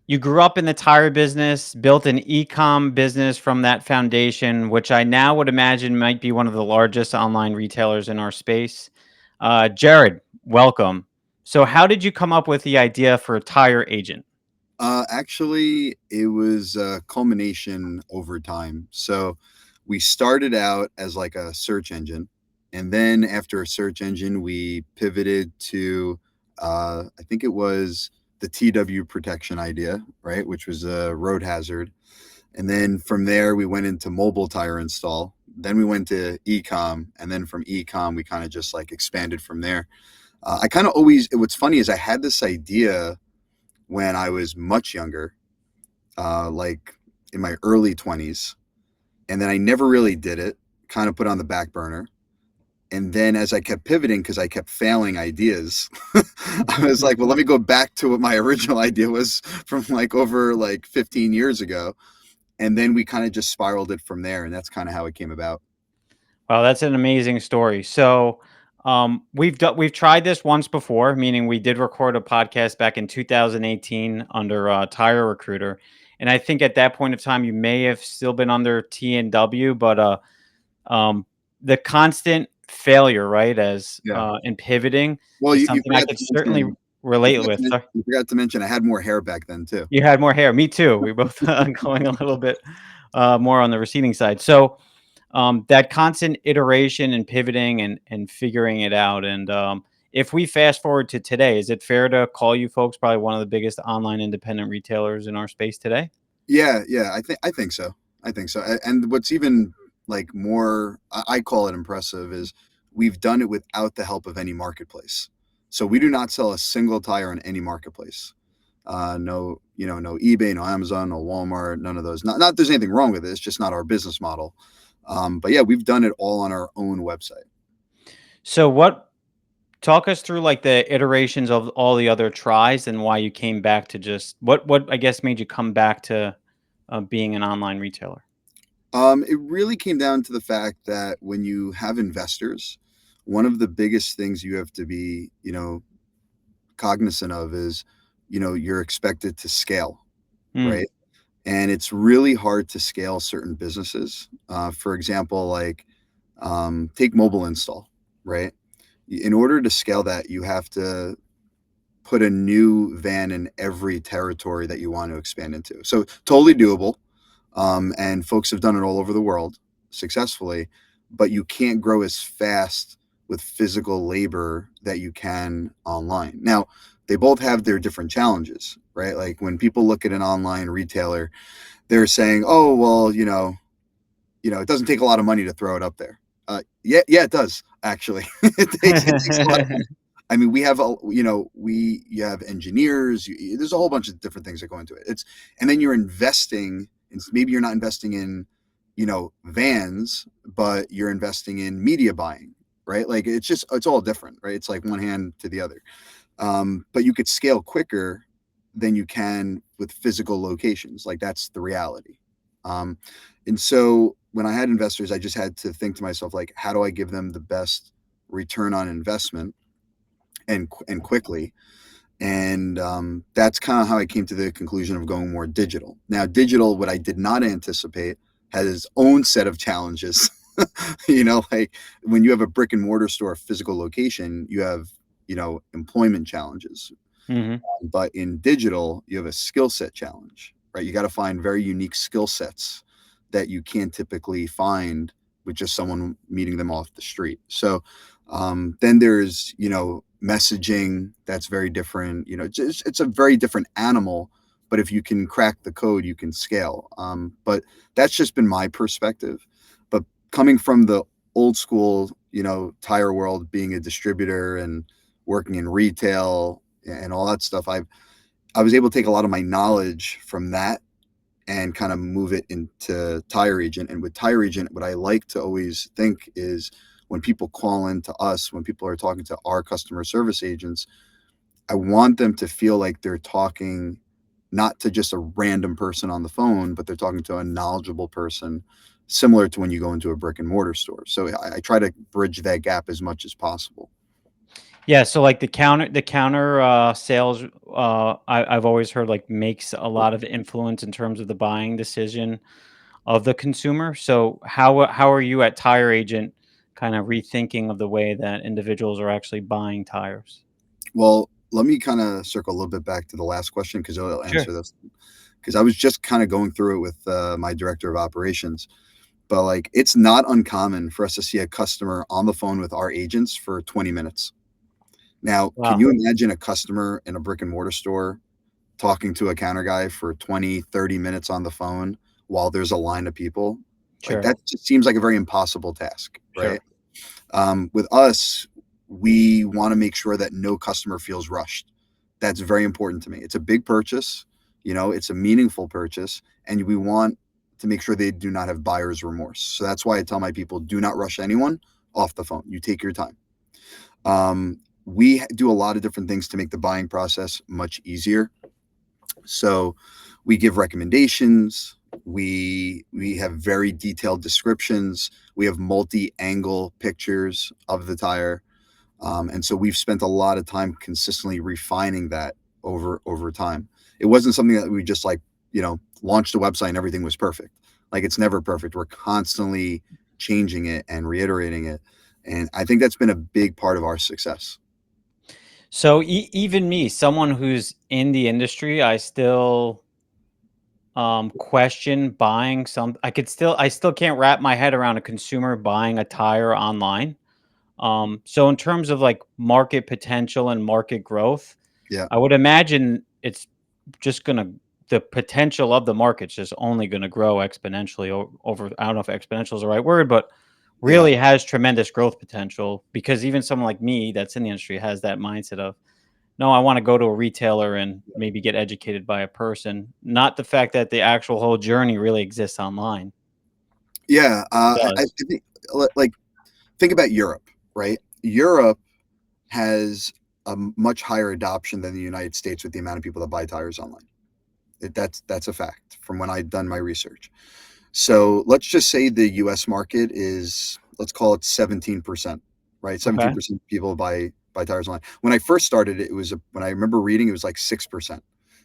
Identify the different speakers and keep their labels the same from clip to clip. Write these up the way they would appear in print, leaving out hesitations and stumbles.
Speaker 1: You grew up in the tire business, built an e-com business from that foundation, which I now would imagine might be one of the largest online retailers in our space. Jared, welcome. So, how did you come up with the idea for a tire agent?
Speaker 2: Actually, it was a culmination over time. So we started out as like a search engine. And then after a search engine, we pivoted to, I think it was the TW protection idea, right? Which was a road hazard. And then from there, we went into mobile tire install. Then we went to ecom. And then from ecom, we kind of just like expanded from there. I kind of always, what's funny is I had this idea when I was much younger, like in my early 20s. And then I never really did it, kind of put on the back burner. And then as I kept pivoting, because I kept failing ideas, I was like, well, let me go back to what my original idea was from like over like 15 years ago. And then we kind of just spiraled it from there. And that's kind of how it came about.
Speaker 1: Wow, that's an amazing story. So, we've tried this once before, meaning we did record a podcast back in 2018 under Tire Recruiter, and I think at that point of time you may have still been under T&W, but um, the constant failure, right, as
Speaker 2: Yeah.
Speaker 1: in pivoting
Speaker 2: Well,
Speaker 1: is
Speaker 2: you
Speaker 1: something I
Speaker 2: forgot
Speaker 1: could
Speaker 2: to
Speaker 1: certainly
Speaker 2: mention,
Speaker 1: relate with.
Speaker 2: you forgot to mention I had more hair back then too.
Speaker 1: You had more hair. Me too. We both going a little bit more on the receding side. So that constant iteration and pivoting and figuring it out. And if we fast forward to today, is it fair to call you folks probably one of the biggest online independent retailers in our space today?
Speaker 2: Yeah, I think so. I think so. And what's even like more, I call it impressive, is we've done it without the help of any marketplace. So we do not sell a single tire on any marketplace. No, no eBay, no Amazon, no Walmart, none of those. Not there's anything wrong with it. It's just not our business model. But yeah, we've done it all on our own website.
Speaker 1: So what talk us through like the iterations of all the other tries and why you came back to just what I guess made you come back to being an online retailer.
Speaker 2: It really came down to the fact that when you have investors, one of the biggest things you have to be, cognizant of is, you're expected to scale,
Speaker 1: Mm,
Speaker 2: right? And it's really hard to scale certain businesses. For example, like take mobile install, right? In order to scale that, you have to put a new van in every territory that you want to expand into. So totally doable. And folks have done it all over the world successfully, but you can't grow as fast with physical labor that you can online. Now, they both have their different challenges, right? Like when people look at an online retailer, they're saying, "Oh, well, it doesn't take a lot of money to throw it up there." Yeah, it does actually. It takes a lot of money. I mean, we have you have engineers. There's a whole bunch of different things that go into it. And then you're investing. And maybe you're not investing in, vans, but you're investing in media buying, right? Like it's all different, right? It's like one hand to the other. But you could scale quicker than you can with physical locations. Like that's the reality. Um, and so when I had investors, I just had to think to myself, like, how do I give them the best return on investment and quickly? And that's kind of how I came to the conclusion of going more digital. Now, digital, what I did not anticipate, has its own set of challenges. Like when you have a brick and mortar store, physical location, you have, employment challenges.
Speaker 1: hmm
Speaker 2: But in digital, you have a skill set challenge, right? You got to find very unique skill sets that you can't typically find with just someone meeting them off the street. So then there's, messaging that's very different. It's a very different animal. But if you can crack the code, you can scale. But that's just been my perspective. But coming from the old school, tire world, being a distributor and working in retail and all that stuff, I was able to take a lot of my knowledge from that and kind of move it into Tire Agent. And with Tire Agent, what I like to always think is when people call in to us, when people are talking to our customer service agents, I want them to feel like they're talking not to just a random person on the phone, but they're talking to a knowledgeable person, similar to when you go into a brick and mortar store. So I try to bridge that gap as much as possible.
Speaker 1: Yeah, so like the counter sales, I've always heard like makes a lot of influence in terms of the buying decision of the consumer. So how are you at Tire Agent kind of rethinking of the way that individuals are actually buying tires?
Speaker 2: Well, let me kind of circle a little bit back to the last question because it'll
Speaker 1: Sure.
Speaker 2: answer this. Because I was just kind of going through it with my director of operations, but like it's not uncommon for us to see a customer on the phone with our agents for 20 minutes. Now, can
Speaker 1: Wow.
Speaker 2: you imagine a customer in a brick and mortar store talking to a counter guy for 20, 30 minutes on the phone while there's a line of people? Like
Speaker 1: Sure.
Speaker 2: that just seems like a very impossible task, right?
Speaker 1: Sure.
Speaker 2: With us, we want to make sure that no customer feels rushed. That's very important to me. It's a big purchase, it's a meaningful purchase, and we want to make sure they do not have buyer's remorse. So that's why I tell my people do not rush anyone off the phone. You take your time. We do a lot of different things to make the buying process much easier. So we give recommendations. We have very detailed descriptions. We have multi-angle pictures of the tire, and so we've spent a lot of time consistently refining that over time. It wasn't something that we just like launched a website and everything was perfect. Like it's never perfect. We're constantly changing it and reiterating it, and I think that's been a big part of our success.
Speaker 1: So even me, someone who's in the industry, I still question buying some. I still can't wrap my head around a consumer buying a tire online. So in terms of like market potential and market growth,
Speaker 2: Yeah,
Speaker 1: I would imagine it's just gonna the potential of the market's just only gonna grow exponentially over. I don't know if exponential is the right word, but
Speaker 2: yeah.
Speaker 1: really has tremendous growth potential because even someone like me that's in the industry has that mindset of no, I want to go to a retailer and maybe get educated by a person, not the fact that the actual whole journey really exists online.
Speaker 2: Yeah, I
Speaker 1: Does.
Speaker 2: think like think about Europe, right? Europe has a much higher adoption than the United States with the amount of people that buy tires online. That's a fact from when I've done my research. So let's just say the U.S. market is, let's call it 17%, right?
Speaker 1: Okay.
Speaker 2: 17% of people buy tires online. When I first started, when I remember reading, it was like 6%.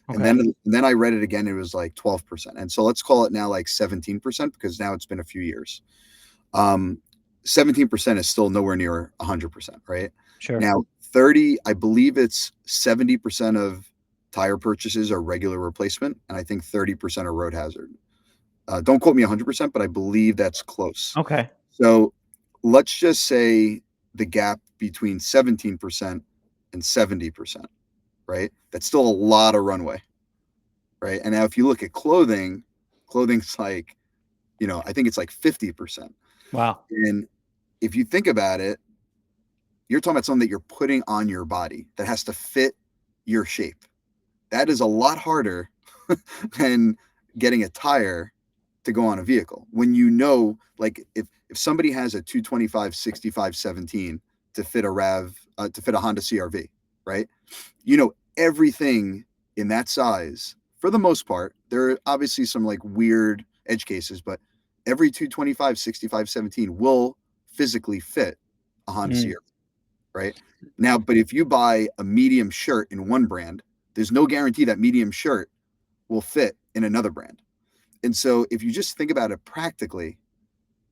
Speaker 2: And
Speaker 1: Okay.
Speaker 2: then I read it again, it was like 12%. And so let's call it now like 17% because now it's been a few years. Um, 17% is still nowhere near 100%, right?
Speaker 1: Sure.
Speaker 2: Now, 30, I believe it's 70% of tire purchases are regular replacement, and I think 30% are road hazard. Don't quote me 100%, but I believe that's close.
Speaker 1: Okay.
Speaker 2: So let's just say the gap between 17% and 70%, right? That's still a lot of runway, right? And now if you look at clothing's like, I think it's like 50%.
Speaker 1: Wow.
Speaker 2: And if you think about it, you're talking about something that you're putting on your body that has to fit your shape. That is a lot harder than getting a tire to go on a vehicle. When like if somebody has a 225 65 17 to fit a to fit a Honda CRV, right? Everything in that size for the most part. There are obviously some like weird edge cases, but every 225 65 17 will physically fit a Honda
Speaker 1: Mm.
Speaker 2: CRV, right? Now, but if you buy a medium shirt in one brand, there's no guarantee that medium shirt will fit in another brand. And so if you just think about it practically,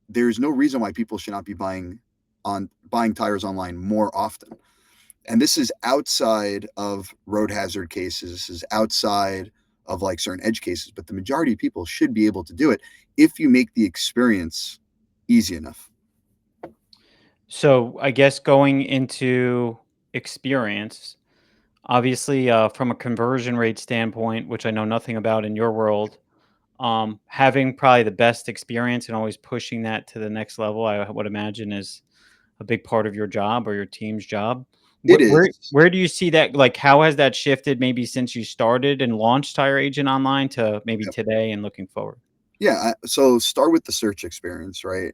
Speaker 2: there's no reason why people should not be buying tires online more often. And this is outside of road hazard cases. This is outside of like certain edge cases, but the majority of people should be able to do it if you make the experience easy enough.
Speaker 1: So I guess going into experience, obviously, from a conversion rate standpoint, which I know nothing about in your world, having probably the best experience and always pushing that to the next level, I would imagine is a big part of your job or your team's job.
Speaker 2: It is.
Speaker 1: Where do you see that? Like, how has that shifted maybe since you started and launched Tire Agent Online to maybe
Speaker 2: Yep.
Speaker 1: today and looking forward?
Speaker 2: Yeah. So start with the search experience, right?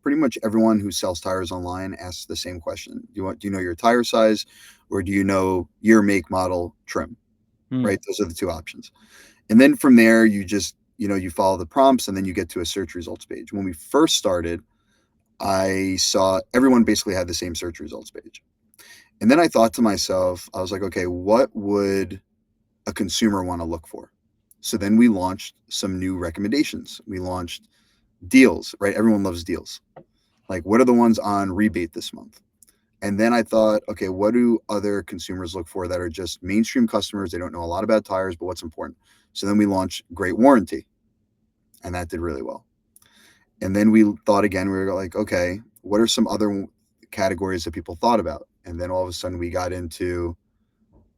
Speaker 2: Pretty much everyone who sells tires online asks the same question. Do you know your tire size or do you know year, make, model, trim,
Speaker 1: Hmm.
Speaker 2: right? Those are the two options. And then from there, you just, you follow the prompts and then you get to a search results page. When we first started, I saw everyone basically had the same search results page. And then I thought to myself, I was like, okay, what would a consumer want to look for? So then we launched some new recommendations. We launched deals, right? Everyone loves deals. Like, what are the ones on rebate this month? And then I thought, okay, what do other consumers look for that are just mainstream customers? They don't know a lot about tires, but what's important? So then we launched Great Warranty, and that did really well. And then we thought again, we were like, okay, what are some other categories that people thought about? And then all of a sudden we got into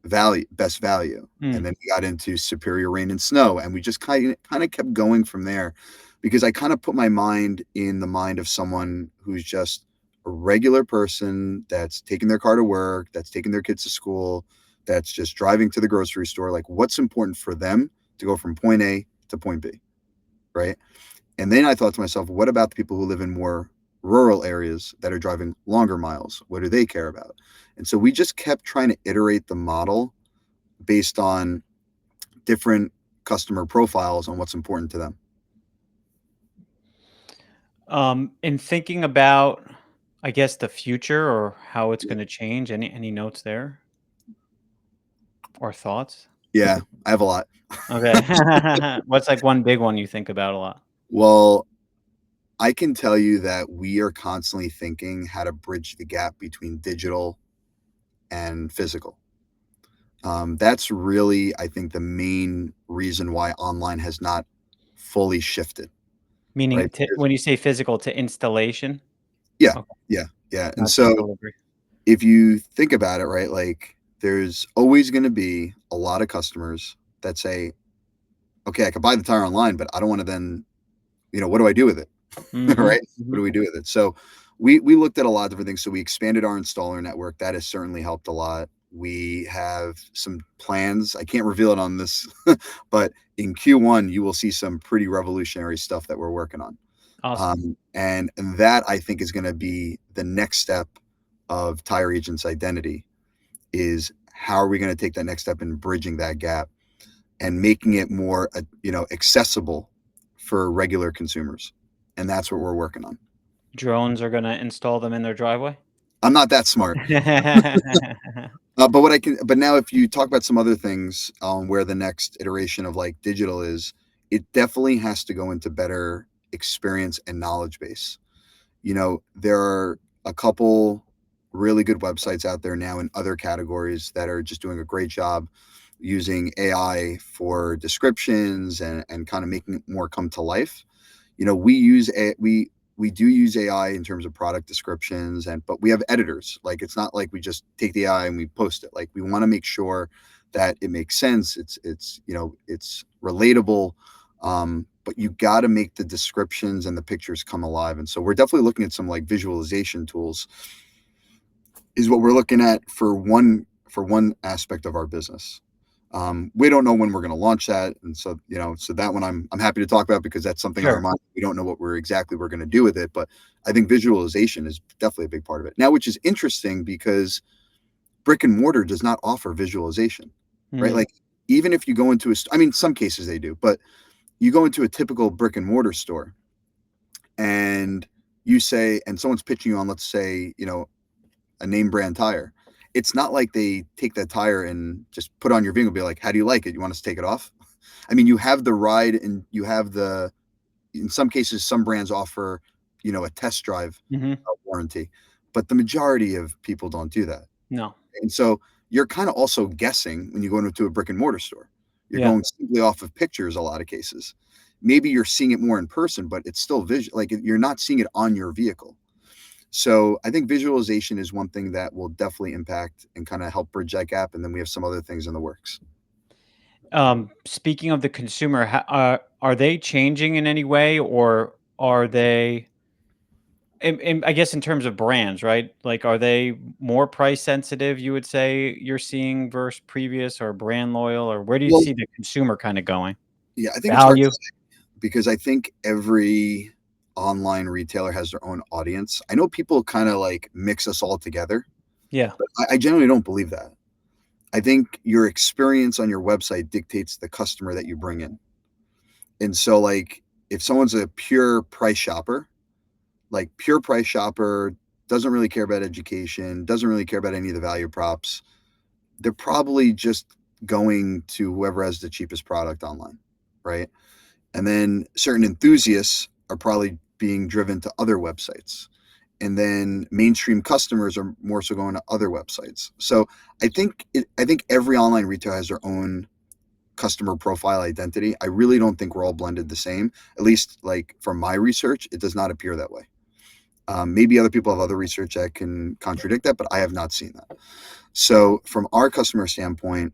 Speaker 2: value, best value. And
Speaker 1: Mm.
Speaker 2: then we got into superior rain and snow. And we just kind of kept going from there because I kind of put my mind in the mind of someone who's just a regular person that's taking their car to work, that's taking their kids to school, that's just driving to the grocery store. Like, what's important for them to go from point A to point B, right? And then I thought to myself, what about the people who live in more rural areas that are driving longer miles? What do they care about? And so we just kept trying to iterate the model based on different customer profiles on what's important to them.
Speaker 1: In thinking about, I guess, the future or how it's going to change, any notes there or thoughts?
Speaker 2: Yeah, I have a lot.
Speaker 1: Okay. What's like one big one you think about a lot?
Speaker 2: Well, I can tell you that we are constantly thinking how to bridge the gap between digital and physical. That's really, I think, the main reason why online has not fully shifted, right?
Speaker 1: Meaning
Speaker 2: Because,
Speaker 1: when you say physical to installation?
Speaker 2: yeah,
Speaker 1: Okay,
Speaker 2: yeah, yeah. And
Speaker 1: not just
Speaker 2: so
Speaker 1: delivery.
Speaker 2: if you think about it, right, like there's always going to be a lot of customers that say, okay, I could buy the tire online, but I don't want to then, what do I do with it?
Speaker 1: Mhm,
Speaker 2: Right? What do
Speaker 1: mhm.
Speaker 2: we do with it? So we looked at a lot of different things. So we expanded our installer network. That has certainly helped a lot. We have some plans. I can't reveal it on this, but in Q1, you will see some pretty revolutionary stuff that we're working on.
Speaker 1: Awesome.
Speaker 2: And that I think is going to be the next step of Tire Agent's identity is how are we going to take that next step in bridging that gap and making it more, accessible for regular consumers. And that's what we're working on.
Speaker 1: Drones are gonna install them in their driveway?
Speaker 2: I'm not that smart. But now if you talk about some other things, where the next iteration of like digital is, it definitely has to go into better experience and knowledge base. There are a couple really good websites out there now in other categories that are just doing a great job using AI for descriptions and kind of making it more come to life. We do use AI in terms of product descriptions, but we have editors. Like, it's not like we just take the AI and we post it. Like, we want to make sure that it makes sense. It's relatable. But you got to make the descriptions and the pictures come alive. And so we're definitely looking at some like visualization tools is what we're looking at for one aspect of our business. We don't know when we're going to launch that, and so that one I'm happy to talk about because that's something on our
Speaker 1: Sure.
Speaker 2: mind. We don't know what we're going to do with it, but I think visualization is definitely a big part of it now, which is interesting because brick and mortar does not offer visualization, right?
Speaker 1: Mm,
Speaker 2: Like, even if you go into I mean, some cases they do, but you go into a typical brick and mortar store and and someone's pitching you on, let's say, a name brand tire. It's not like they take that tire and just put on your vehicle and be like, how do you like it? You want us to take it off? I mean, you have the ride and in some cases, some brands offer, a test drive
Speaker 1: mhm.
Speaker 2: warranty, but the majority of people don't do that.
Speaker 1: No.
Speaker 2: And so you're kind of also guessing when you go into a brick and mortar store. You're
Speaker 1: Yeah.
Speaker 2: going simply off of pictures a lot of cases. Maybe you're seeing it more in person, but it's still visual. Like, you're not seeing it on your vehicle. So I think visualization is one thing that will definitely impact and kind of help bridge that gap. And then we have some other things in the works.
Speaker 1: Speaking of the consumer, are they changing in any way, or are they I guess in terms of brands, right? Like, are they more price sensitive, you would say you're seeing versus previous, or brand loyal, or where do you
Speaker 2: Well,
Speaker 1: see the consumer kinda going?
Speaker 2: yeah, I think it's hard to
Speaker 1: Value?
Speaker 2: say because I think every online retailer has their own audience. I know people kind of like mix us all together,
Speaker 1: Yeah.
Speaker 2: but I generally don't believe that. I think your experience on your website dictates the customer that you bring in. And so, like, if someone's a pure price shopper, like pure price shopper, doesn't really care about education, doesn't really care about any of the value props, they're probably just going to whoever has the cheapest product online, right? And then certain enthusiasts are probably being driven to other websites. And then mainstream customers are more so going to other websites. So I think every online retailer has their own customer profile identity. I really don't think we're all blended the same. At least, like from my research, it does not appear that way. Maybe other people have other research that can contradict that, but I have not seen that. So, from our customer standpoint,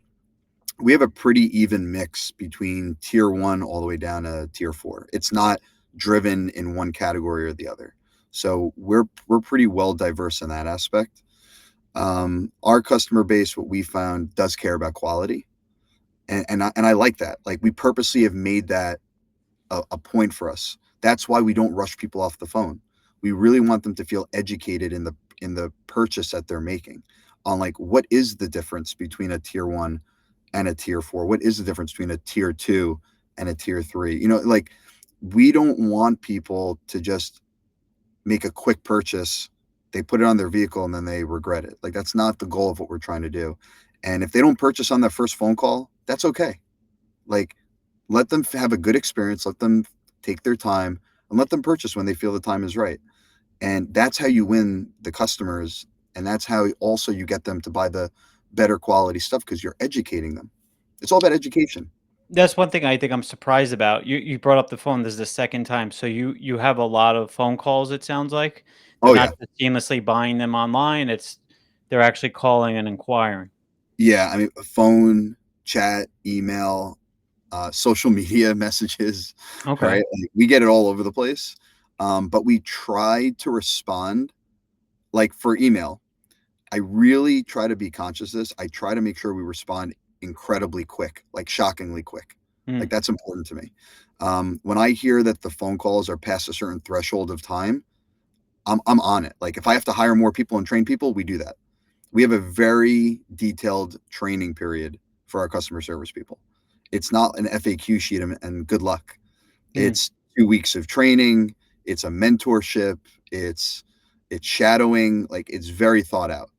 Speaker 2: we have a pretty even mix between tier one all the way down to tier four. It's not driven in one category or the other. So we're pretty well diverse in that aspect. Our customer base, what we found, does care about quality, and I like that. Like we purposely have made that a point for us. That's why we don't rush people off the phone. We really want them to feel educated in the purchase that they're making on like what is the difference between a tier one and a tier four? What is the difference between a tier two and a tier three? You know, like we don't want people to just make a quick purchase, they put it on their vehicle and then they regret it. Like that's not the goal of what we're trying to do. And if they don't purchase on that first phone call, that's okay. Like let them have a good experience, let them take their time and let them purchase when they feel the time is right. And that's how you win the customers and that's how also you get them to buy the better quality stuff because you're educating them. It's all about education.
Speaker 1: That's one thing I think I'm surprised about. You brought up the phone, this is the second time. So you have a lot of phone calls, it sounds like? They're
Speaker 2: Oh
Speaker 1: not
Speaker 2: yeah.
Speaker 1: just seamlessly buying them online, it's they're actually calling and inquiring.
Speaker 2: Yeah. I mean, phone, chat, email, social media messages, right?
Speaker 1: Okay.
Speaker 2: Like, we get it all over the place. But we try to respond like for email. I really try to be conscious of this. I try to make sure we respond incredibly quick, like shockingly quick. Like
Speaker 1: Mm,
Speaker 2: that's important to me. When I hear that the phone calls are past a certain threshold of time, I'm on it. Like if I have to hire more people and train people, we do that. We have a very detailed training period for our customer service people. It's not an FAQ sheet and good luck.
Speaker 1: mm.
Speaker 2: It's 2 weeks of training. It's a mentorship. It's it's shadowing. Like it's very thought out.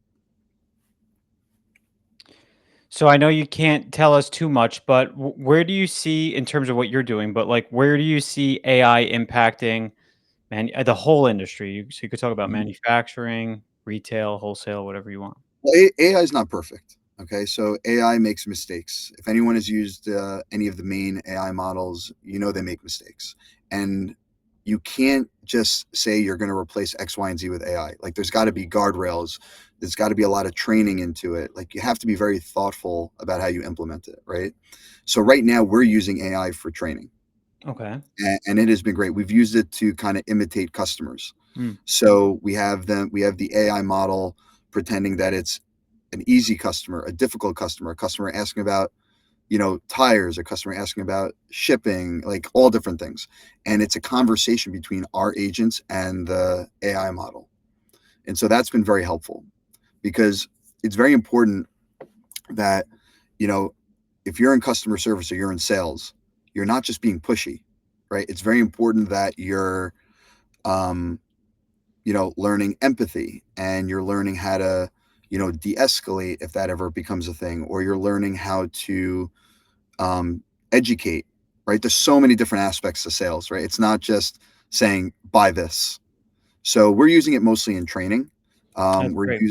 Speaker 1: So I know you can't tell us too much, but where do you see in terms of what you're doing, but, like, where do you see AI impacting the whole industry? So you could talk about
Speaker 2: Mhm.
Speaker 1: manufacturing, retail, wholesale, whatever you want.
Speaker 2: Well, AI is not perfect. Okay, so AI makes mistakes. If anyone has used any of the main AI models, you know they make mistakes, and you can't just say you're going to replace X, Y, and Z with AI. Like there's got to be guardrails. There's got to be a lot of training into it. Like you have to be very thoughtful about how you implement it, right? So right now we're using AI for training,
Speaker 1: Okay.
Speaker 2: and it has been great. We've used it to kind of imitate customers.
Speaker 1: Mm,
Speaker 2: So we have the AI model pretending that it's an easy customer, a difficult customer, a customer asking about, you know, tires, a customer asking about shipping, like all different things. And it's a conversation between our agents and the AI model. And so that's been very helpful because it's very important that, you know, if you're in customer service or you're in sales, you're not just being pushy, right? It's very important that you're um, you know, learning empathy and you're learning how to, you know, de-escalate if that ever becomes a thing, or you're learning how to um, educate, right? There's so many different aspects to sales, right? It's not just saying buy this. So we're using it mostly in training.
Speaker 1: that's
Speaker 2: We're
Speaker 1: great.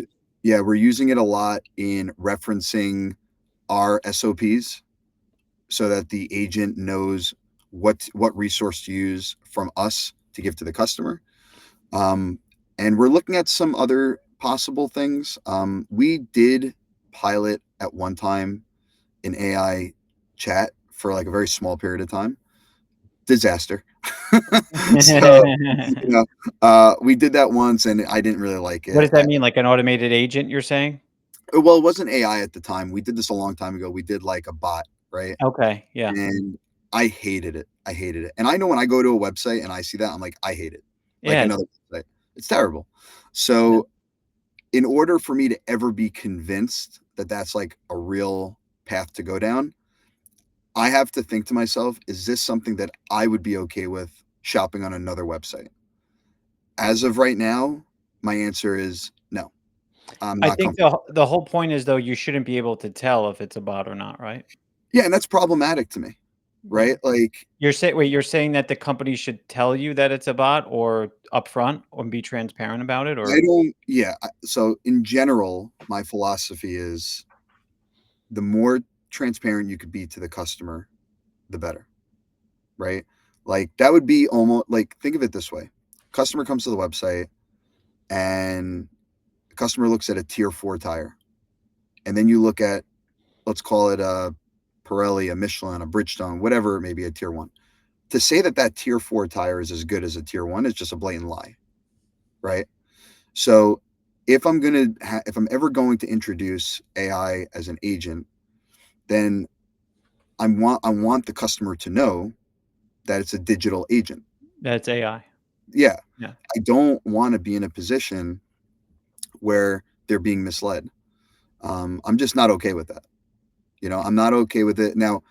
Speaker 2: yeah, we're using it a lot in referencing our SOPs so that the agent knows what resource to use from us to give to the customer. Um, and we're looking at some other possible things. We did pilot at one time an AI chat for like a very small period of time. Disaster. So, you know, we did that once and I didn't really like
Speaker 1: What
Speaker 2: it.
Speaker 1: does that mean, like an automated agent, you're saying?
Speaker 2: Well, it wasn't AI at the time. We did this a long time ago. We did like a bot, right?
Speaker 1: Okay, yeah.
Speaker 2: And I hated it. I hated it. And I know when I go to a website and I see that, I'm like, I hate it. Like
Speaker 1: Yeah,
Speaker 2: another website. It's terrible.
Speaker 1: yeah.
Speaker 2: So in order for me to ever be convinced that that's like a real path to go down, I have to think to myself, is this something that I would be okay with shopping on another website? As of right now, My answer is no. I'm
Speaker 1: I
Speaker 2: not
Speaker 1: think
Speaker 2: comfortable.
Speaker 1: the whole point is though you shouldn't be able to tell if it's a bot or not, right?
Speaker 2: Yeah, and that's problematic to me,
Speaker 1: Yeah.
Speaker 2: right? Like
Speaker 1: You're saying that the company should tell you that it's a bot or upfront or be transparent about it
Speaker 2: I
Speaker 1: or
Speaker 2: don't. Yeah. So in general, my philosophy is the more transparent you could be to the customer, the better, right? Like that would be almost like think of it this way: customer comes to the website and the customer looks at a tier 4 tire, and then you look at, let's call it a Pirelli, a Michelin, a Bridgestone, whatever it may be, a tier 1. To say that that tier 4 tire is as good as a tier 1 is just a blatant lie, right? So if I'm ever going to introduce AI as an agent, then I want the customer to know that it's a digital agent.
Speaker 1: that's AI.
Speaker 2: Yeah,
Speaker 1: Yeah.
Speaker 2: I don't want to be in a position where they're being misled. I'm just not okay with that. I'm not okay with it. Now,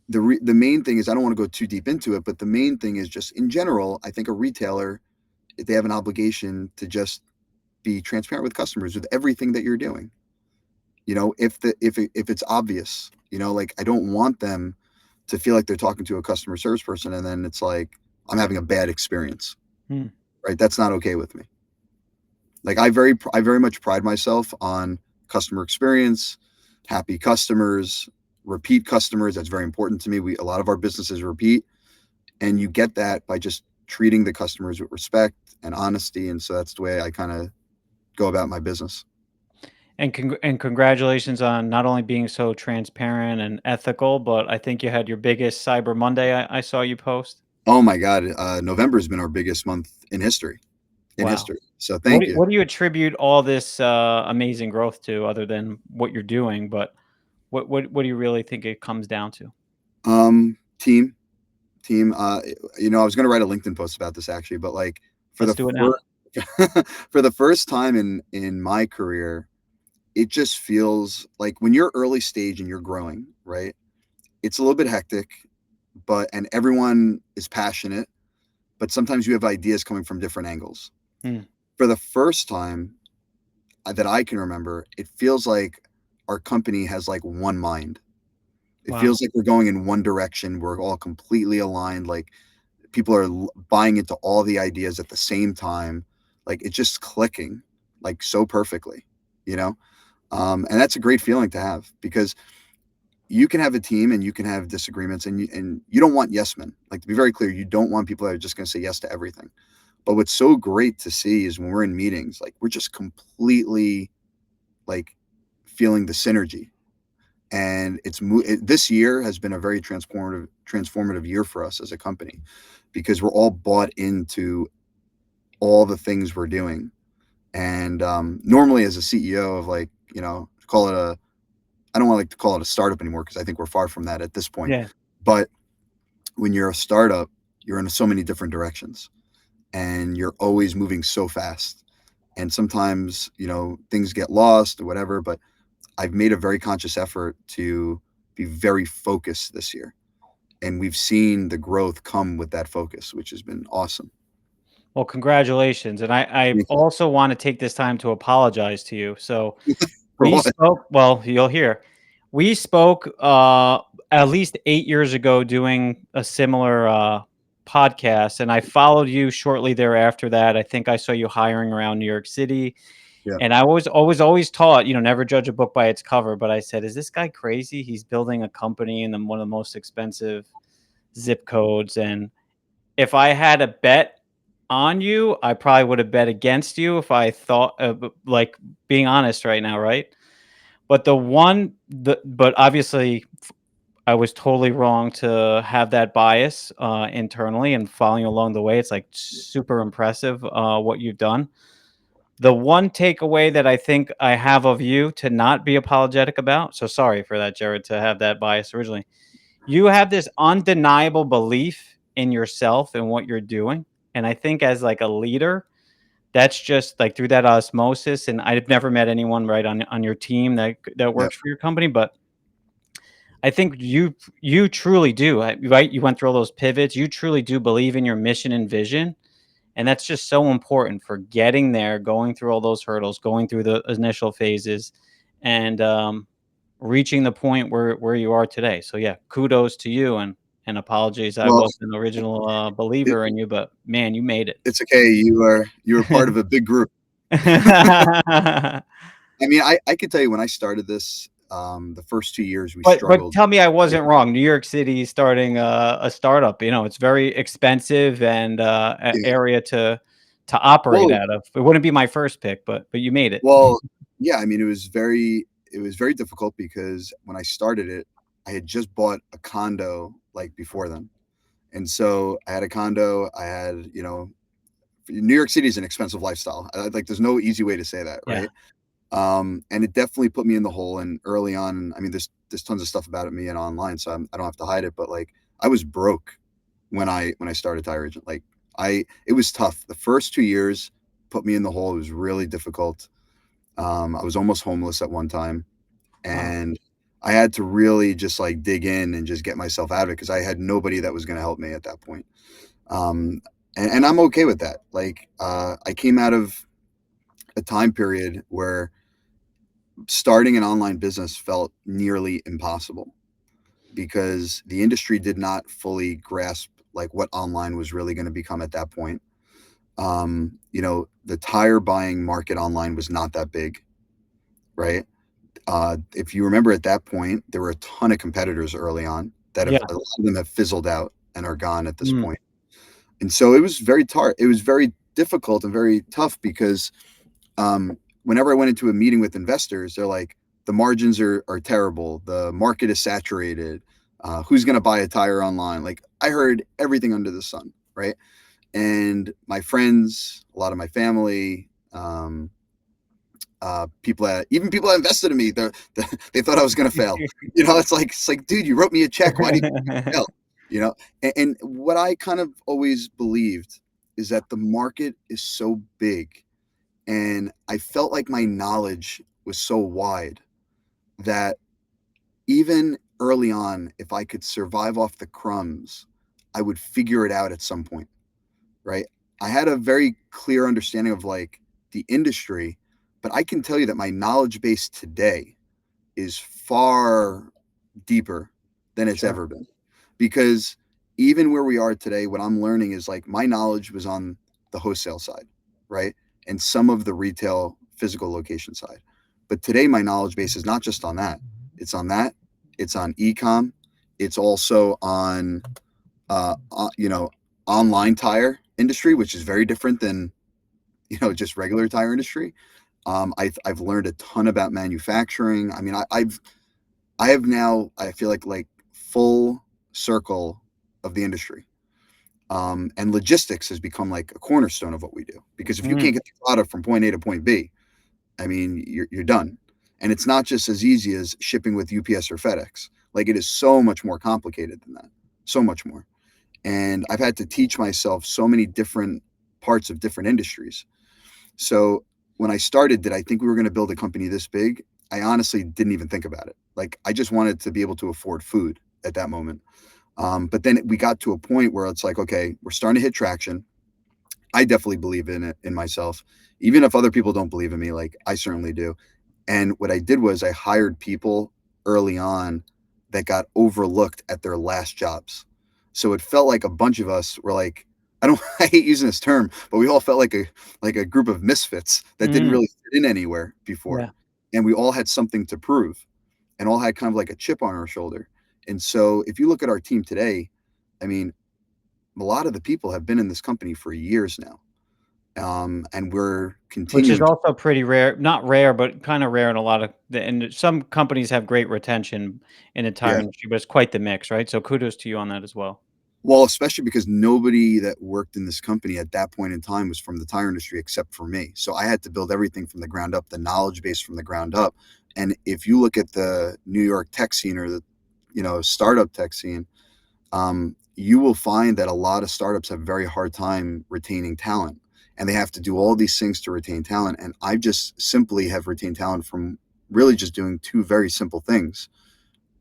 Speaker 2: the main thing is I don't want to go too deep into it, but the main thing is just in general, I think a retailer, if they have an obligation to just be transparent with customers with everything that you're doing. If it's obvious, like I don't want them to feel like they're talking to a customer service person and then it's like I'm having a bad experience,
Speaker 1: Hmm.
Speaker 2: right? That's not okay with me. Like I very much pride myself on customer experience, happy customers, repeat customers. That's very important to me. A lot of our businesses repeat, and you get that by just treating the customers with respect and honesty. And so that's the way I kind of go about my business.
Speaker 1: And congratulations on not only being so transparent and ethical, but I think you had your biggest Cyber Monday I saw you post.
Speaker 2: Oh my God, November has been our biggest month in history. In
Speaker 1: Wow.
Speaker 2: history. So thank you.
Speaker 1: What do you attribute all this amazing growth to other than what you're doing? But what do you really think it comes down to?
Speaker 2: Team, team. I was going to write a LinkedIn post about this actually, but like for
Speaker 1: Let's
Speaker 2: the
Speaker 1: do it now.
Speaker 2: first for the first time in my career, it just feels like when you're early stage and you're growing, right? It's a little bit hectic, and everyone is passionate, but sometimes you have ideas coming from different angles.
Speaker 1: Hmm.
Speaker 2: For the first time that I can remember, it feels like our company has like one mind. It
Speaker 1: Wow.
Speaker 2: feels like we're going in one direction. We're all completely aligned. Like people are buying into all the ideas at the same time. Like it's just clicking like so perfectly, you know? And that's a great feeling to have because you can have a team and you can have disagreements and you don't want yes men. Like to be very clear, you don't want people that are just going to say yes to everything. But what's so great to see is when we're in meetings, like we're just completely like feeling the synergy. And this year has been a very transformative year for us as a company because we're all bought into all the things we're doing. And normally, as a CEO of like call it a I don't want to like to call it a startup anymore because I think we're far from that at this point.
Speaker 1: Yeah.
Speaker 2: But when you're a startup, you're in so many different directions, and you're always moving so fast. And sometimes things get lost or whatever. But I've made a very conscious effort to be very focused this year. And we've seen the growth come with that focus, which has been awesome.
Speaker 1: Well, congratulations. And I also want to take this time to apologize to you. So
Speaker 2: For
Speaker 1: we
Speaker 2: what?
Speaker 1: spoke, well, you'll hear. We spoke at least 8 years ago doing a similar podcast, and I followed you shortly thereafter that. I think I saw you hiring around New York City.
Speaker 2: Yeah.
Speaker 1: And I was always taught, never judge a book by its cover. But I said, is this guy crazy? He's building a company in one of the most expensive zip codes. And if I had a bet on you, I probably would have bet against you if I thought, like being honest right now, right? But obviously, I was totally wrong to have that bias internally and following along the way. It's like super impressive what you've done. The one takeaway that I think I have of you to not be apologetic about, so sorry for that, Jared, to have that bias originally. You have this undeniable belief in yourself and what you're doing. And I think as like a leader, that's just like through that osmosis. And I've never met anyone right on your team that
Speaker 2: Yeah.
Speaker 1: works for your company, but I think you truly do, right? You went through all those pivots. You truly do believe in your mission and vision, And that's just so important for getting there, going through all those hurdles, going through the initial phases, and reaching the point where you are today. So yeah, kudos to you, and apologies I
Speaker 2: Well,
Speaker 1: wasn't an original
Speaker 2: it,
Speaker 1: believer in you, but man, you made it.
Speaker 2: it's okay. You are part of a big group. I mean, I could tell you when I started this, the first 2 years we
Speaker 1: But
Speaker 2: struggled.
Speaker 1: tell me I
Speaker 2: Right?
Speaker 1: wasn't wrong. New York City starting a startup, it's very expensive and
Speaker 2: Yeah.
Speaker 1: area to operate
Speaker 2: Well,
Speaker 1: out of. It wouldn't be my first pick, but you made it.
Speaker 2: well, yeah. I mean, it was very difficult because when I started it, I had just bought a condo like before then, and so I had a condo. I had, New York City is an expensive lifestyle. Like, there's no easy way to say that,
Speaker 1: Yeah.
Speaker 2: right? And it definitely put me in the hole. And early on, I mean, there's tons of stuff about me and online, so I don't have to hide it. But like, I was broke when I started Tire Agent. Like, it was tough. The first 2 years put me in the hole. It was really difficult. I was almost homeless at one time,
Speaker 1: Wow.
Speaker 2: and I had to really just like dig in and just get myself out of it because I had nobody that was going to help me at that point. Um, and I'm okay with that. Like, I came out of a time period where starting an online business felt nearly impossible because the industry did not fully grasp like what online was really going to become at that point. The tire buying market online was not that big, right? If you remember at that point, there were a ton of competitors early on that have
Speaker 1: Yeah.
Speaker 2: a lot of them have fizzled out and are gone at this
Speaker 1: Mm.
Speaker 2: point. And so it was very it was very difficult and very tough because whenever I went into a meeting with investors, they're like, the margins are terrible. The market is saturated. Who's going to buy a tire online? Like, I heard everything under the sun, right? And my friends, a lot of my family, even people that invested in me, they thought I was going to fail. It's like, dude, you wrote me a check. Why do you think I'm gonna fail? And what I kind of always believed is that the market is so big, and I felt like my knowledge was so wide that even early on, if I could survive off the crumbs, I would figure it out at some point, right? I had a very clear understanding of like the industry, but I can tell you that my knowledge base today is far deeper than it's
Speaker 1: Sure.
Speaker 2: ever been. Because even where we are today, what I'm learning is like my knowledge was on the wholesale side, right? And some of the retail physical location side. But today, my knowledge base is not just on that. It's on that. It's on e-com. It's also on, uh, uh, you know, online tire industry, which is very different than, just regular tire industry. I've learned a ton about manufacturing. I mean, I have now, I feel like full circle of the industry. And logistics has become like a cornerstone of what we do because if you
Speaker 1: Mm.
Speaker 2: can't get the product from point A to point B, I mean, you're done. And it's not just as easy as shipping with UPS or FedEx. Like, it is so much more complicated than that, so much more. And I've had to teach myself so many different parts of different industries. So when I started, did I think we were going to build a company this big? I honestly didn't even think about it. Like, I just wanted to be able to afford food at that moment. But then we got to a point where it's like, okay, we're starting to hit traction. I definitely believe in it, in myself, even if other people don't believe in me. Like, I certainly do. And what I did was I hired people early on that got overlooked at their last jobs. So it felt like a bunch of us were like, I don't, I hate using this term, but we all felt like a group of misfits that didn't
Speaker 1: Mm.
Speaker 2: really fit in anywhere before.
Speaker 1: Yeah.
Speaker 2: And we all had something to prove and all had kind of like a chip on our shoulder. And so if you look at our team today, I mean, a lot of the people have been in this company for years now. And we're
Speaker 1: Which is
Speaker 2: continuing to,
Speaker 1: also pretty rare, not rare, but kinda rare in a lot of and some companies have great retention in the tire
Speaker 2: yeah.
Speaker 1: industry, but it's quite the mix, right? So kudos to you on that as well.
Speaker 2: Well, especially because nobody that worked in this company at that point in time was from the tire industry except for me. So I had to build everything from the ground up, the knowledge base from the ground up. And if you look at the New York tech scene or the, startup tech scene, you will find that a lot of startups have a very hard time retaining talent. And they have to do all these things to retain talent. And I just simply have retained talent from really just doing two very simple things: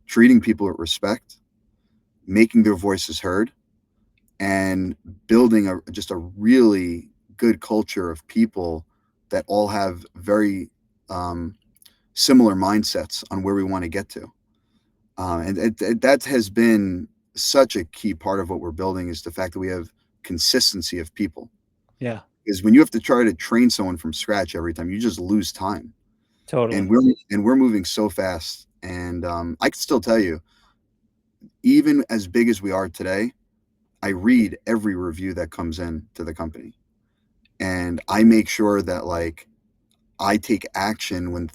Speaker 2: treating people with respect, making their voices heard, and building just a really good culture of people that all have very um, similar mindsets on where we want to get to. That has been such a key part of what we're building, is the fact that we have consistency of people.
Speaker 1: Yeah,
Speaker 2: Is when you have to try to train someone from scratch every time, you just lose time.
Speaker 1: totally.
Speaker 2: And we're moving so fast. And I can still tell you, even as big as we are today, I read every review that comes in to the company, and I make sure that like I take action when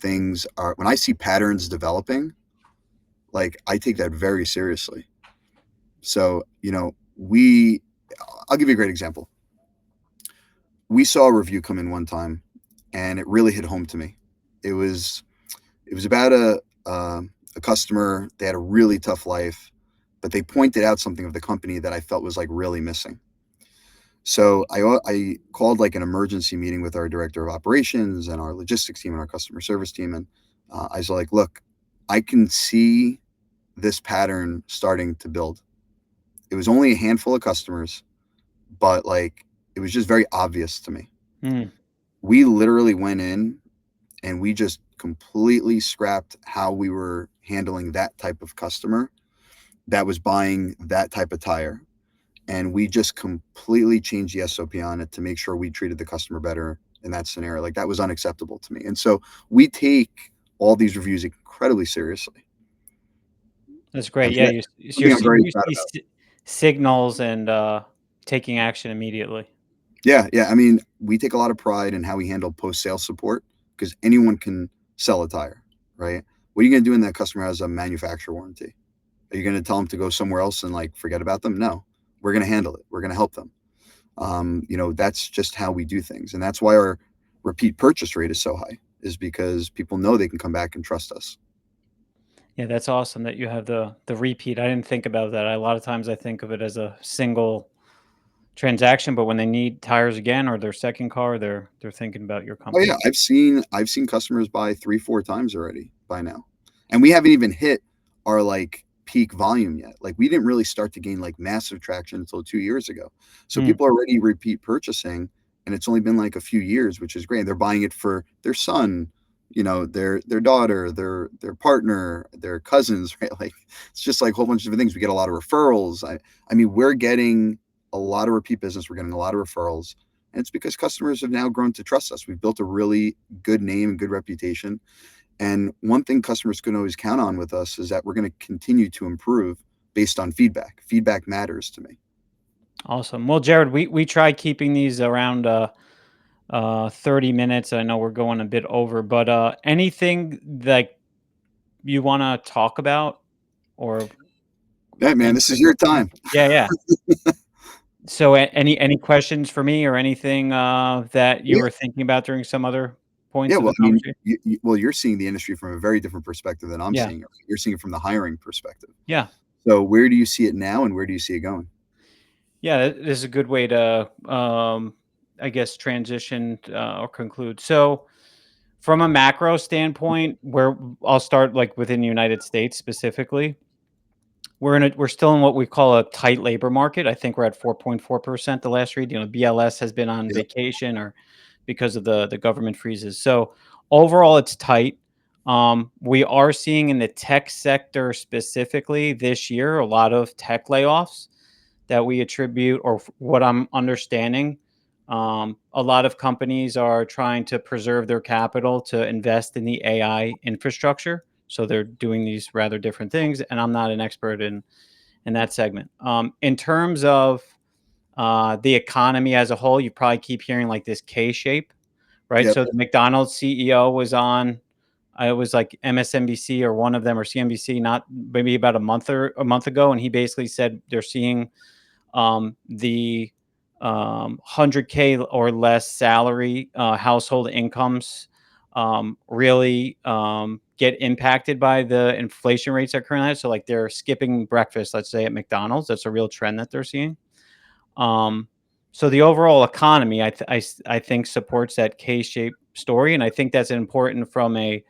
Speaker 2: I see patterns developing. Like I take that very seriously. So I'll give you a great example. We saw a review come in one time, and it really hit home to me. It was about a customer. They had a really tough life, but they pointed out something of the company that I felt was like really missing. So I called like an emergency meeting with our director of operations and our logistics team and our customer service team, and I was like, "Look, I can see this pattern starting to build." It was only a handful of customers, but like it was just very obvious to me.
Speaker 1: Mm,
Speaker 2: We literally went in and we just completely scrapped how we were handling that type of customer that was buying that type of tire. And we just completely changed the SOP on it to make sure we treated the customer better in that scenario. Like that was unacceptable to me. And so we take all these reviews incredibly seriously.
Speaker 1: that's great.
Speaker 2: And
Speaker 1: Yeah,
Speaker 2: something I'm very
Speaker 1: you
Speaker 2: proud
Speaker 1: see
Speaker 2: about.
Speaker 1: signals and taking action immediately.
Speaker 2: Yeah, yeah. I mean, we take a lot of pride in how we handle post-sale support, because anyone can sell a tire, right? What are you going to do when that customer has a manufacturer warranty? Are you going to tell them to go somewhere else and like forget about them? No, we're going to handle it. We're going to help them. That's just how we do things, and that's why our repeat purchase rate is so high. Is because people know they can come back and trust us.
Speaker 1: Yeah, that's awesome that you have the repeat. I didn't think about that. A lot of times I think of it as a single transaction, but when they need tires again or their second car, they're thinking about your
Speaker 2: Oh yeah,
Speaker 1: company.
Speaker 2: I've seen customers buy 3-4 times already by now, and we haven't even hit our like peak volume yet. Like we didn't really start to gain like massive traction until 2 years ago. So
Speaker 1: Mm,
Speaker 2: people are already repeat purchasing, and it's only been like a few years, which is great. They're buying it for their son, their daughter, their partner, their cousins, right? Like it's just like a whole bunch of different things. We get a lot of referrals. I mean, we're getting a lot of repeat business. We're getting a lot of referrals, and it's because customers have now grown to trust us. We've built a really good name and good reputation. And one thing customers can always count on with us is that we're going to continue to improve based on feedback. Feedback matters to me.
Speaker 1: awesome. Well, Jared, we try keeping these around 30 minutes. I know we're going a bit over, but anything that you want to talk about or
Speaker 2: Yeah, man,
Speaker 1: any
Speaker 2: this is your
Speaker 1: yeah.
Speaker 2: time.
Speaker 1: Yeah, yeah. So any questions for me or anything that you
Speaker 2: Yeah,
Speaker 1: were thinking about during some other
Speaker 2: yeah.
Speaker 1: points of
Speaker 2: Well,
Speaker 1: the
Speaker 2: I mean,
Speaker 1: conversation?
Speaker 2: you're seeing the industry from a very different perspective than I'm
Speaker 1: Yeah.
Speaker 2: seeing it. You're seeing it from the hiring perspective.
Speaker 1: Yeah.
Speaker 2: So, where do you see it now, and where do you see it going?
Speaker 1: Yeah, this is a good way to, I guess, transition or conclude. So, from a macro standpoint, where I'll start, like within the United States specifically, we're still in what we call a tight labor market. I think we're at 4.4% the last read. BLS has been on
Speaker 2: Yep.
Speaker 1: vacation or because of the government freezes. So overall, it's tight. We are seeing in the tech sector specifically this year a lot of tech layoffs that we attribute, or what I'm understanding, a lot of companies are trying to preserve their capital to invest in the AI infrastructure. So they're doing these rather different things, and I'm not an expert in that segment. In terms of the economy as a whole, you probably keep hearing like this K shape, right?
Speaker 2: Yep.
Speaker 1: So the McDonald's CEO was on, it was like MSNBC or one of them or CNBC, not maybe about a month ago, and he basically said they're seeing the 100K or less salary household incomes really get impacted by the inflation rates that are currently at. So, like they're skipping breakfast, let's say at McDonald's. That's a real trend that they're seeing. Um, so the overall economy, I think, supports that K-shaped story, and I think that's important from a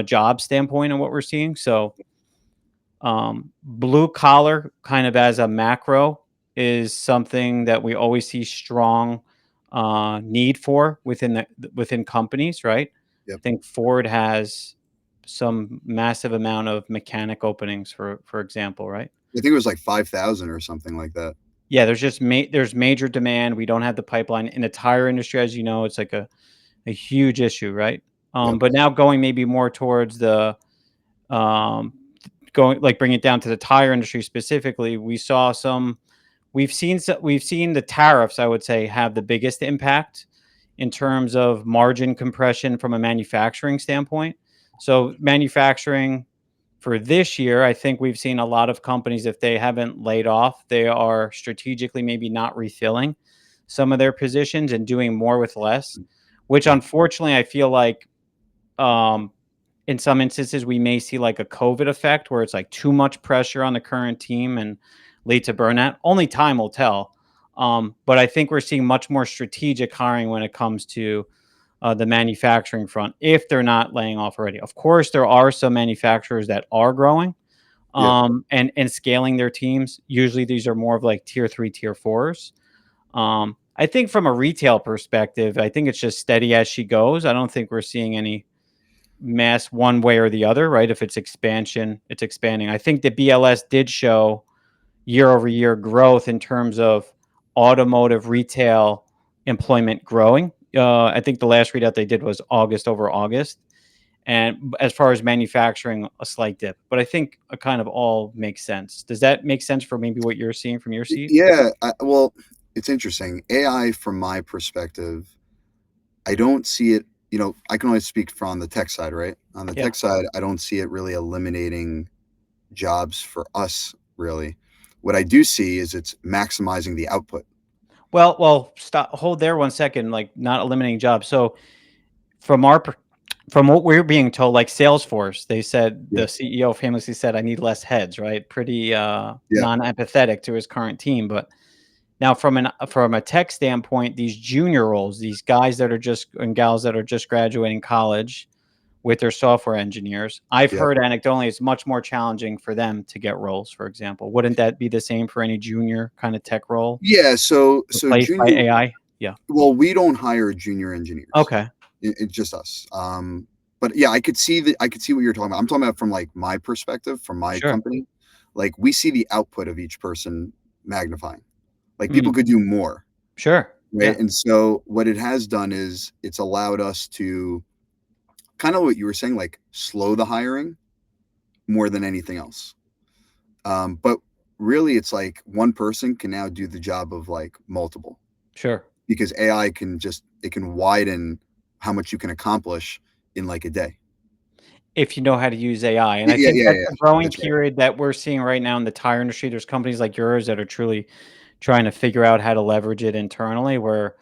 Speaker 1: job standpoint and what we're seeing. So blue collar, kind of as a macro. is something that we always see strong need for within companies, right? I
Speaker 2: Yep.
Speaker 1: think Ford has some massive amount of mechanic openings, for example, right?
Speaker 2: I think it was like 5,000 or something like that.
Speaker 1: Yeah, there's major demand. We don't have the pipeline in the tire industry, as you know. It's like a huge issue, right?
Speaker 2: Yep.
Speaker 1: But now going maybe more towards the um, going like bring it down to the tire industry specifically, we've seen the tariffs, I would say, have the biggest impact in terms of margin compression from a manufacturing standpoint. So manufacturing for this year, I think we've seen a lot of companies, if they haven't laid off, they are strategically maybe not refilling some of their positions and doing more with less, which
Speaker 2: Yep.
Speaker 1: unfortunately I feel like um, in some instances we may see like a COVID effect where it's like too much pressure on the current team and lead to burnout. Only time will tell. But I think we're seeing much more strategic hiring when it comes to the manufacturing front if they're not laying off already. Of course, there are some manufacturers that are growing
Speaker 2: Yep.
Speaker 1: and scaling their teams. Usually, these are more of like tier three, tier fours. I think from a retail perspective, I think it's just steady as she goes. I don't think we're seeing any mass one way or the other, right? If it's expansion, it's expanding. I think the BLS did show year over year growth in terms of automotive retail employment growing. I think the last readout they did was August over August. And as far as manufacturing, a slight dip. But I think it kind of all makes sense. Does that make sense for maybe what you're seeing from your seat?
Speaker 2: Yeah. Well, it's interesting. AI, from my perspective, I don't see it. I can only speak from the tech side, right? On the
Speaker 1: Yeah.
Speaker 2: tech side, I don't see it really eliminating jobs for us, really. What I do see is it's maximizing the output.
Speaker 1: Well, stop. Hold there 1 second. Like not eliminating jobs. So from our from what we're being told, like Salesforce, they said
Speaker 2: Yeah.
Speaker 1: the CEO famously said, "I need less heads." Right? Pretty
Speaker 2: Yeah.
Speaker 1: non-empathetic to his current team. But now, from a tech standpoint, these junior roles, these guys that are just and gals that are just graduating college with their software engineers, I've
Speaker 2: Yep.
Speaker 1: heard anecdotally it's much more challenging for them to get roles. For example, wouldn't that be the same for any junior kind of tech role
Speaker 2: Yeah. So
Speaker 1: replaced by
Speaker 2: junior.
Speaker 1: AI? Yeah.
Speaker 2: Well, we don't hire junior engineers.
Speaker 1: Okay.
Speaker 2: It's just us. But yeah, I could see what you're talking about. I'm talking about from like my perspective, from my
Speaker 1: Sure.
Speaker 2: company. Like we see the output of each person magnifying. Like people
Speaker 1: Mm,
Speaker 2: could do more,
Speaker 1: sure.
Speaker 2: right?
Speaker 1: Yeah.
Speaker 2: And so what it has done is it's allowed us to kind of what you were saying, like slow the hiring more than anything else. But really, it's like one person can now do the job of like multiple
Speaker 1: Sure.
Speaker 2: because AI can just it can widen how much you can accomplish in like a day.
Speaker 1: If you know how to use AI. And I
Speaker 2: Yeah,
Speaker 1: think
Speaker 2: yeah,
Speaker 1: that's
Speaker 2: yeah.
Speaker 1: a growing
Speaker 2: That's right.
Speaker 1: period that we're seeing right now in the tire industry. There's companies like yours that are truly trying to figure out how to leverage it internally, where,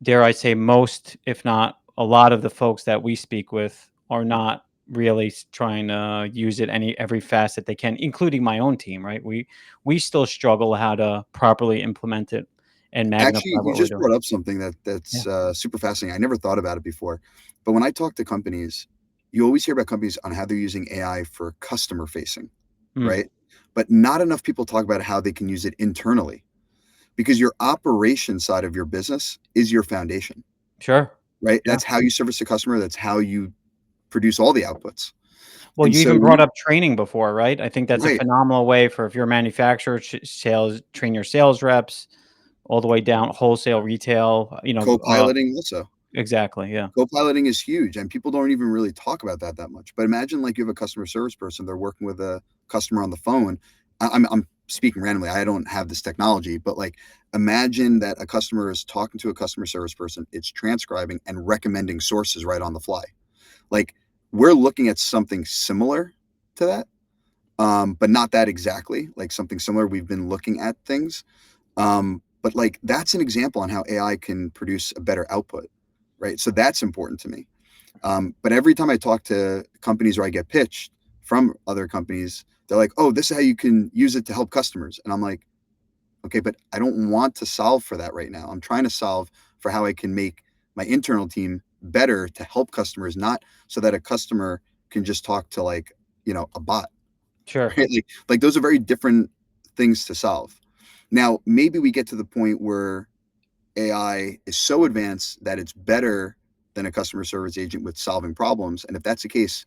Speaker 1: dare I say, most, if not a lot of the folks that we speak with are not really trying to use it every facet they can, including my own team, right? We still struggle how to properly implement it and
Speaker 2: Actually,
Speaker 1: magnify
Speaker 2: you
Speaker 1: what we're
Speaker 2: just
Speaker 1: doing.
Speaker 2: brought up something
Speaker 1: Yeah.
Speaker 2: that's super fascinating. I never thought about it before, but when I talk to companies, you always hear about companies on how they're using AI for customer facing,
Speaker 1: Mm,
Speaker 2: right? But not enough people talk about how they can use it internally because your operation side of your business is your foundation,
Speaker 1: sure.
Speaker 2: right?
Speaker 1: Yeah.
Speaker 2: That's how you service the customer. That's how you produce all the outputs.
Speaker 1: Well,
Speaker 2: And
Speaker 1: you
Speaker 2: so
Speaker 1: even brought
Speaker 2: you,
Speaker 1: up training before, right? I think that's a
Speaker 2: right,
Speaker 1: phenomenal way for if you're a manufacturer, sales, train your sales reps all the way down wholesale, retail,
Speaker 2: co-piloting also.
Speaker 1: exactly. Yeah.
Speaker 2: Co-piloting is huge, and people don't even really talk about that much. But imagine like you have a customer service person, they're working with a customer on the phone. I'm speaking randomly. I don't have this technology, but like imagine that a customer is talking to a customer service person, it's transcribing and recommending sources right on the fly. Like we're looking at something similar to that, but not that exactly. Like something similar. We've been looking at things, but like that's an example on how AI can produce a better output, right? So that's important to me. But every time I talk to companies or I get pitched from other companies, they're like, "Oh, this is how you can use it to help customers," and I'm like, "Okay, but I don't want to solve for that right now. I'm trying to solve for how I can make my internal team better to help customers, not so that a customer can just talk to like a bot,
Speaker 1: Sure.
Speaker 2: right? Like those are very different things to solve." Now, maybe we get to the point where AI is so advanced that it's better than a customer service agent with solving problems. And if that's the case,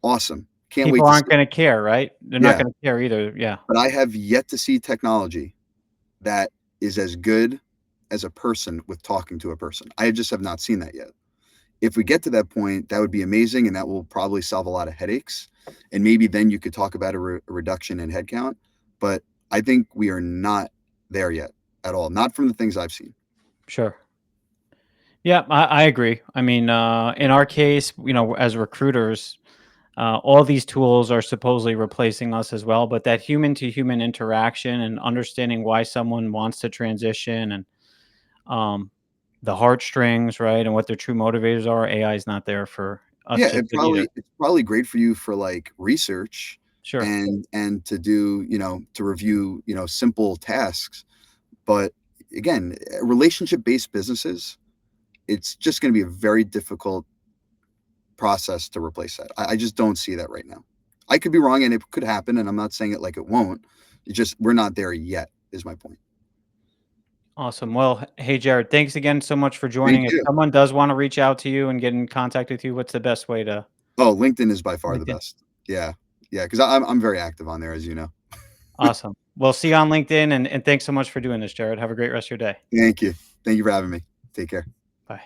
Speaker 2: awesome. Can't wait
Speaker 1: People
Speaker 2: to
Speaker 1: aren't
Speaker 2: see.
Speaker 1: gonna care, right? They're not
Speaker 2: Yeah.
Speaker 1: gonna care either. Yeah,
Speaker 2: But I have yet to see technology that is as good as a person with talking to a person. I just have not seen that yet. If we get to that point, that would be amazing, and that will probably solve a lot of headaches. And maybe then you could talk about a reduction in headcount. But I think we are not there yet at all. Not from the things I've seen.
Speaker 1: sure. Yeah, I agree. I mean, in our case, as recruiters, all these tools are supposedly replacing us as well, but that human to human interaction and understanding why someone wants to transition and um, the heartstrings, right, and what their true motivators are, AI is not there for us
Speaker 2: Yeah,
Speaker 1: to either.
Speaker 2: it's probably great for you for like research
Speaker 1: Sure.
Speaker 2: and to do, to review, simple tasks. But again, relationship based businesses, it's just going to be a very difficult process to replace that. I just don't see that right now. I could be wrong and it could happen, and I'm not saying it like it won't. It's just we're not there yet, is my point.
Speaker 1: Awesome. Well, hey, Jared, thanks again so much for
Speaker 2: Thank
Speaker 1: joining. If
Speaker 2: you.
Speaker 1: someone does want to reach out to you and get in contact with you, what's the best way to
Speaker 2: Oh, LinkedIn is by far the
Speaker 1: LinkedIn?
Speaker 2: best. Yeah. Yeah. Cause I'm very active on there, as you know.
Speaker 1: Awesome. Well, see you on LinkedIn and thanks so much for doing this, Jared. Have a great rest of your day.
Speaker 2: Thank you. Thank you for having me. Take care.
Speaker 1: Bye.